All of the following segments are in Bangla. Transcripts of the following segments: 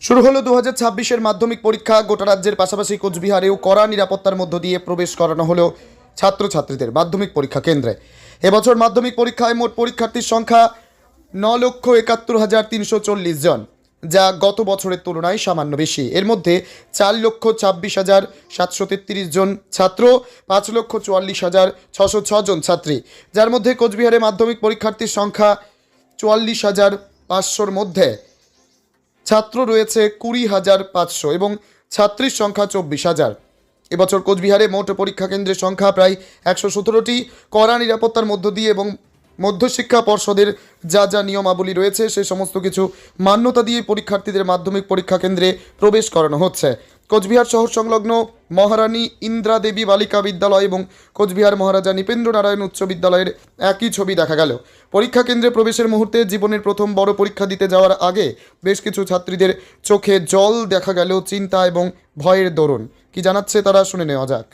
শুরু হলো 2026-এর মাধ্যমিক পরীক্ষা। গোটা রাজ্যের পাশাপাশি কোচবিহারেও কড়া নিরাপত্তার মধ্য দিয়ে প্রবেশ করানো হলো ছাত্রছাত্রীদের মাধ্যমিক পরীক্ষা কেন্দ্রে। এবছর মাধ্যমিক পরীক্ষায় মোট পরীক্ষার্থীর সংখ্যা 9,71,340 জন, যা গত বছরের তুলনায় সামান্য বেশি। এর মধ্যে 4,26,733 জন ছাত্র, 5,44,606 জন ছাত্রী, যার মধ্যে কোচবিহারে মাধ্যমিক পরীক্ষার্থীর সংখ্যা 44,500-র মধ্যে ছাত্র রয়েছে 20,500 এবং ছাত্রীর সংখ্যা 24,000। এবছর কোচবিহারে মোট পরীক্ষা কেন্দ্রের সংখ্যা প্রায় 117টি। কড়া নিরাপত্তার মধ্য দিয়ে এবং মধ্যশিক্ষা পর্ষদের যা যা নিয়মাবলী রয়েছে সে সমস্ত কিছু মান্যতা দিয়ে পরীক্ষার্থীদের মাধ্যমিক পরীক্ষা কেন্দ্রে প্রবেশ করানো হচ্ছে। কোচবিহার শহর সংলগ্ন মহারানী ইন্দ্রা দেবী বালিকা বিদ্যালয় এবং কোচবিহার মহারাজা নৃপেন্দ্র নারায়ণ উচ্চ বিদ্যালয়ের একই ছবি দেখা গেল। পরীক্ষা কেন্দ্রে প্রবেশের মুহূর্তে জীবনের প্রথম বড় পরীক্ষা দিতে যাওয়ার আগে বেশ কিছু ছাত্রীদের চোখে জল দেখা গেল, চিন্তা এবং ভয়ের দরুন। কি জানাচ্ছে তারা শুনে নেওয়া যাক।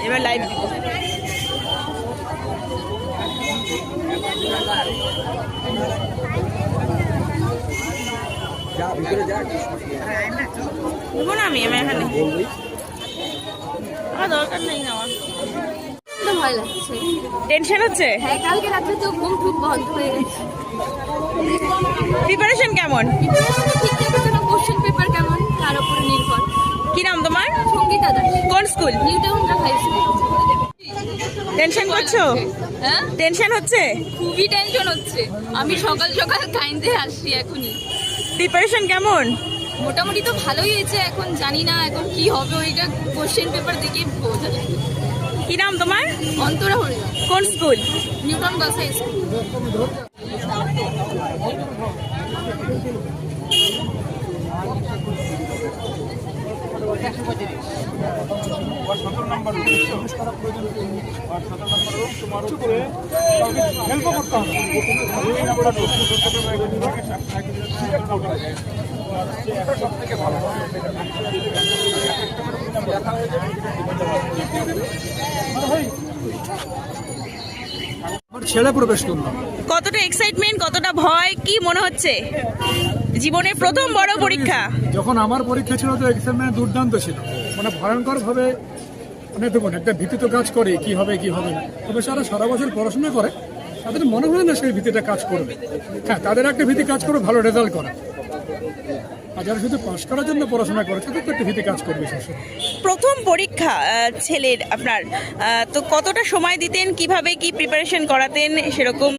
এবার লাইভ দেবো না আমি এখানে আমার দরকার নেই আমার ভয় লাগছে। টেনশন হচ্ছে। হ্যাঁ, কালকে রাত্রে তো ঘুম টুম বন্ধ হয়ে গেছে। প্রিপারেশন কেমন? প্রিপারেশন ঠিকঠাক আছে না, কোশ্চেন পেপার কেমন তার উপর নির্ভর। কি নাম তোমার? সঙ্গীতা দাস। কোন school? New Town high school. Tension করছো? হ্যাঁ, টেনশন হচ্ছে? খুবই টেনশন হচ্ছে। আমি সকাল সকাল কাইন্দে আসছি এখনই। প্রিপারেশন কেমন? মোটামুটি তো ভালোই হয়েছে, এখন জানি না এখন কি হবে, ওইটা কোশ্চেন পেপার দেখে বোঝা যাবে। কি নাম তোমার? অন্তরা হরিণ। কোন school? New Town girls high school. ছেলে প্রবেশ করলো। কতটা এক্সাইটমেন্ট, কতটা ভয়, কি মনে হচ্ছে? জীবনের প্রথম বড় পরীক্ষা। যখন আমার পরীক্ষা ছিল তো এক্সাইটমেন্ট দুর্দান্ত ছিল, মানে ভয়ঙ্কর ভাবে, মানে দেখুন একটা ভীতি তো কাজ করে কি হবে কি হবে না। তবে সারা বছর পড়াশোনা করে তাদের মনে হয় না সেই ভীতিটা কাজ করবে। হ্যাঁ, তাদের একটা ভীতি কাজ করবে ভালো রেজাল্ট করা, আর যারা শুধু পাশ করার জন্য পড়াশোনা করে তাদের তো একটা ভীতি কাজ করবে। প্রথম পরীক্ষা ছেলের আপনার, তো কতটা সময় দিতেন, কিভাবে কি প্রিপারেশন করাতেন সেরকম?